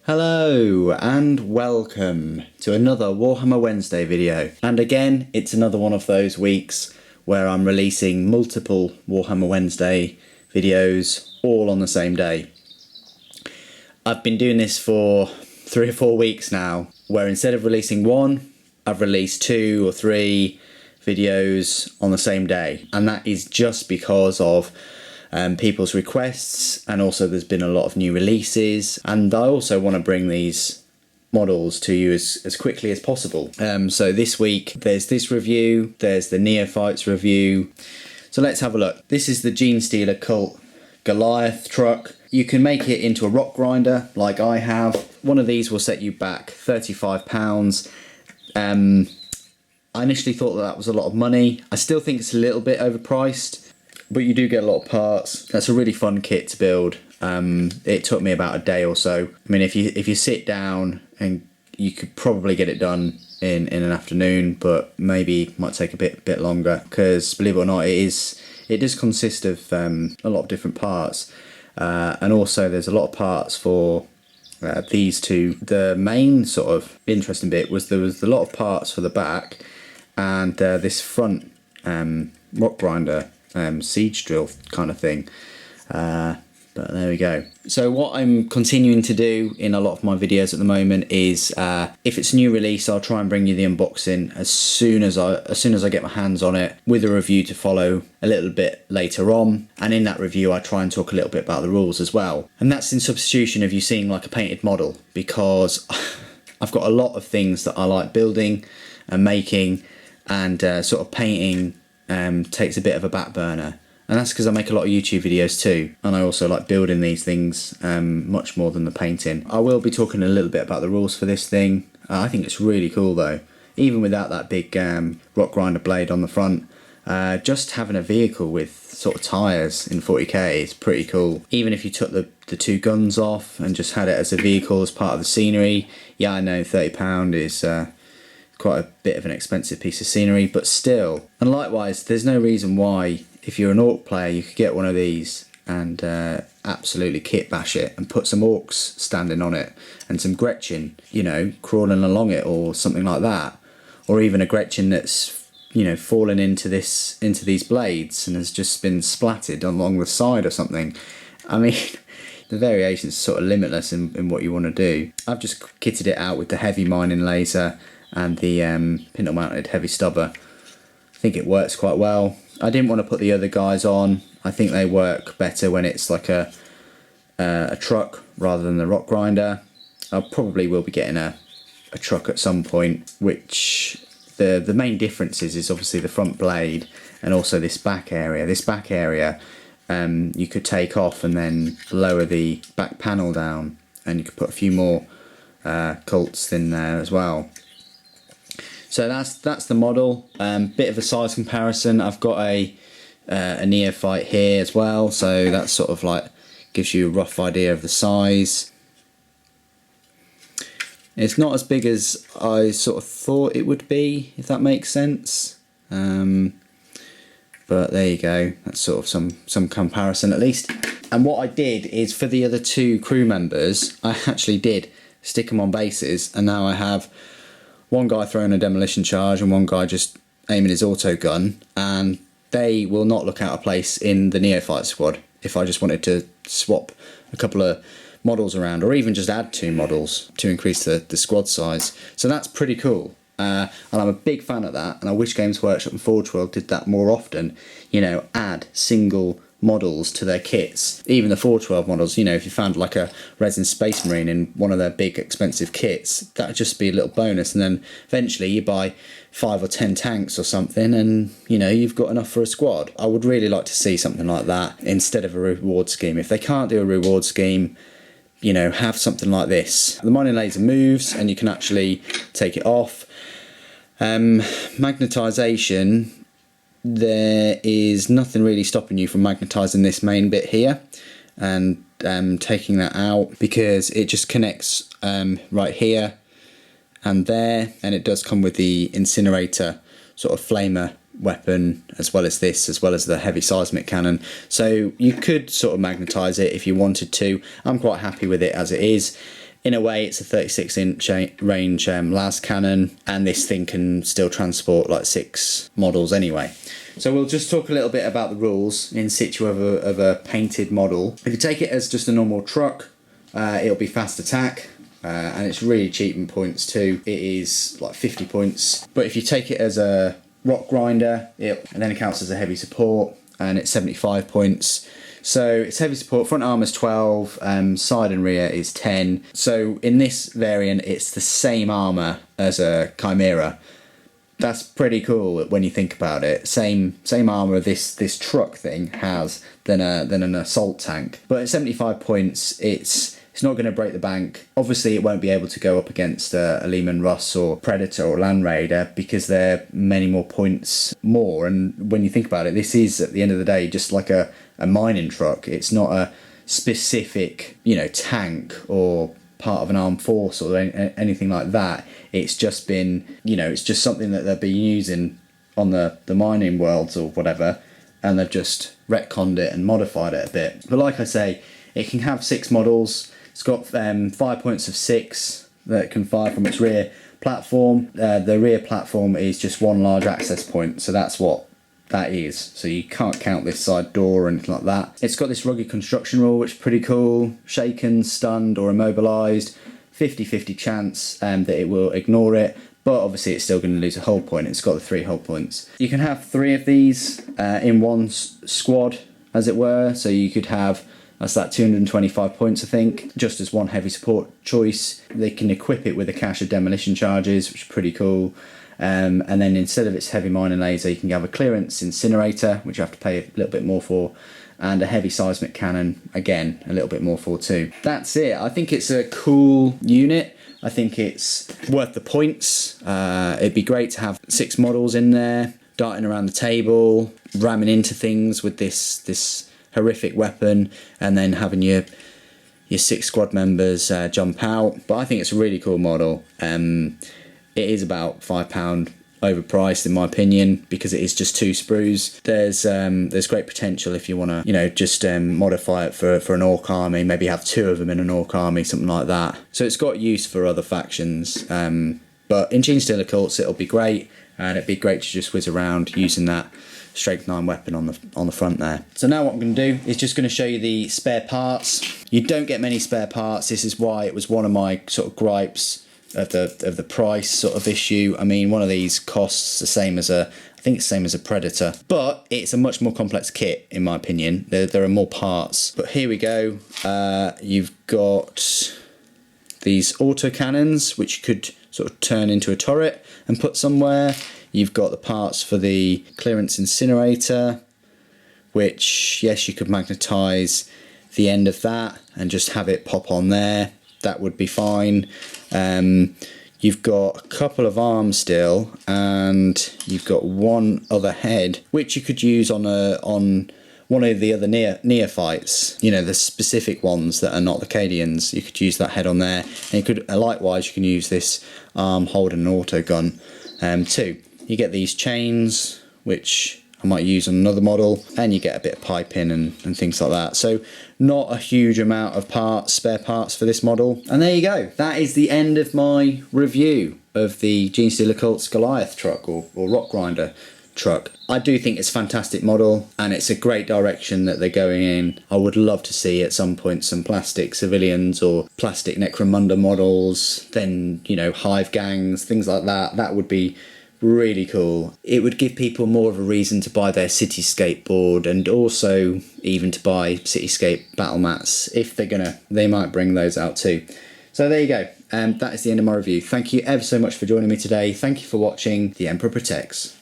Hello and welcome to another Warhammer Wednesday video. And again, it's another one of those weeks where I'm releasing multiple Warhammer Wednesday videos all on the same day. I've been doing this for 3 or 4 weeks now, where instead of releasing one, I've released 2 or 3 videos on the same day. And that is just because of people's requests, and also there's been a lot of new releases, and I also want to bring these models to you as quickly as possible. So this week there's this review, there's the Neophytes review, so let's have a look. This is the Genestealer Cults Goliath Truck. You can make it into a Rockgrinder like I have. One of these will set you back £35. I initially thought that was a lot of money. I still think it's a little bit overpriced, but you do get a lot of parts. That's a really fun kit to build. It took me about a day or so. I mean, if you sit down, and you could probably get it done in an afternoon, but maybe might take a bit longer, because believe it or not, it does consist of a lot of different parts, and also there's a lot of parts for these two. The main sort of interesting bit was there was a lot of parts for the back and this front Rockgrinder siege drill kind of thing, but there we go. So what I'm continuing to do in a lot of my videos at the moment is if it's a new release, I'll try and bring you the unboxing as soon as I get my hands on it, with a review to follow a little bit later on. And in that review I try and talk a little bit about the rules as well, and that's in substitution of you seeing like a painted model, because I've got a lot of things that I like building and making, and sort of painting takes a bit of a back burner, and that's because I make a lot of YouTube videos too, and I also like building these things much more than the painting. I will be talking a little bit about the rules for this thing. I think it's really cool though, even without that big Rockgrinder blade on the front. Just having a vehicle with sort of tyres in 40k is pretty cool. Even if you took the 2 guns off and just had it as a vehicle as part of the scenery. Yeah, I know £30 is quite a bit of an expensive piece of scenery, but still. And likewise, there's no reason why, if you're an orc player, you could get one of these and absolutely kit bash it and put some orcs standing on it and some Gretchen, you know, crawling along it or something like that, or even a Gretchen that's, you know, fallen into these blades and has just been splattered along the side or something. I mean, the variations are sort of limitless in what you want to do. I've just kitted it out with the heavy mining laser and the pintle mounted heavy stubber. I think it works quite well. I didn't want to put the other guys on. I think they work better when it's like a truck rather than the Rockgrinder. I probably will be getting a truck at some point, which the main difference is obviously the front blade and also this back area. This back area you could take off and then lower the back panel down, and you could put a few more cults in there as well. So that's the model. Bit of a size comparison. I've got a Neophyte here as well, so that sort of like gives you a rough idea of the size. It's not as big as I sort of thought it would be, if that makes sense. But there you go. That's sort of some comparison at least. And what I did is, for the other 2 crew members, I actually did stick them on bases, and now I have one guy throwing a demolition charge and one guy just aiming his auto gun, and they will not look out of place in the Neophyte squad if I just wanted to swap a couple of models around, or even just add 2 models to increase the squad size. So that's pretty cool, and I'm a big fan of that, and I wish Games Workshop and Forge World did that more often. You know, add single models to their kits. Even the 412 models, you know, if you found like a Resin Space Marine in one of their big expensive kits, that would just be a little bonus, and then eventually you buy 5 or 10 tanks or something, and you know, you've got enough for a squad. I would really like to see something like that instead of a reward scheme. If they can't do a reward scheme, you know, have something like this. The mining laser moves and you can actually take it off. Magnetisation, there is nothing really stopping you from magnetising this main bit here and taking that out, because it just connects right here and there, and it does come with the incinerator sort of flamer weapon, as well as this, as well as the heavy seismic cannon. So you could sort of magnetise it if you wanted to. I'm quite happy with it as it is. in a way it's a 36-inch range las cannon, and this thing can still transport like 6 models anyway. So we'll just talk a little bit about the rules in situ of a painted model. If you take it as just a normal truck, it'll be fast attack, and it's really cheap in points too. It is like 50 points. But if you take it as a Rockgrinder, and then it counts as a heavy support, and it's 75 points. So it's heavy support, front armor's 12, side and rear is 10. So in this variant, it's the same armor as a Chimera. That's pretty cool when you think about it. Same armor this truck thing has than an assault tank. But at 75 points, it's not going to break the bank. Obviously, it won't be able to go up against a Lehman Russ or Predator or Land Raider because they're many more points more. And when you think about it, this is at the end of the day just like a mining truck. It's not a specific, tank or part of an armed force or anything like that. It's just been, it's just something that they've been using on the mining worlds or whatever, and they've just retconned it and modified it a bit. But like I say, it can have 6 models. It's got 5 points of 6 that it can fire from its rear platform. The rear platform is just 1 large access point, so that's what that is. So you can't count this side door or anything like that. It's got this rugged construction rule, which is pretty cool. Shaken, stunned or immobilized, 50-50 chance that it will ignore it, but obviously it's still going to lose a hull point. It's got the 3 hull points. You can have 3 of these in one squad, as it were. So you could have, that's that 225 points, I think, just as one heavy support choice. They can equip it with a cache of demolition charges, which is pretty cool. And then instead of its heavy mining laser, you can have a clearance incinerator, which you have to pay a little bit more for, and a heavy seismic cannon, again, a little bit more for too. That's it. I think it's a cool unit. I think it's worth the points. It'd be great to have 6 models in there, darting around the table, ramming into things with this horrific weapon, and then having your 6 squad members jump out. But I think it's a really cool model. It is about £5 overpriced in my opinion, because it is just 2 sprues. There's great potential if you want to, just modify it for an orc army, maybe have 2 of them in an orc army, something like that. So it's got use for other factions. But in Genestealer Cults, it'll be great, and it'd be great to just whiz around using that strength 9 weapon on the front there. So now what I'm going to do is just going to show you the spare parts. You don't get many spare parts. This is why it was one of my sort of gripes of the price sort of issue. I mean, one of these costs the same as I think it's the same as a Predator, but it's a much more complex kit in my opinion. There are more parts. But here we go. You've got these auto cannons, which you could sort of turn into a turret and put somewhere. You've got the parts for the clearance incinerator, which, yes, you could magnetize the end of that and just have it pop on there. That would be fine. You've got a couple of arms still, and you've got one other head, which you could use on one of the other neophytes. The specific ones that are not the Cadians. You could use that head on there, and you could likewise you can use this arm holding an auto gun too. You get these chains, which I might use on another model, and you get a bit of piping and things like that. So not a huge amount of spare parts for this model. And there you go. That is the end of my review of the Genestealer Cults Goliath Truck or Rockgrinder truck. I do think it's a fantastic model, and it's a great direction that they're going in. I would love to see at some point some plastic civilians or plastic Necromunda models, then hive gangs, things like that. That would be really cool. It would give people more of a reason to buy their Cityscape board, and also even to buy Cityscape battle mats. If they might bring those out too. So there you go. That is the end of my review. Thank you ever so much for joining me today. Thank you for watching. The Emperor Protects.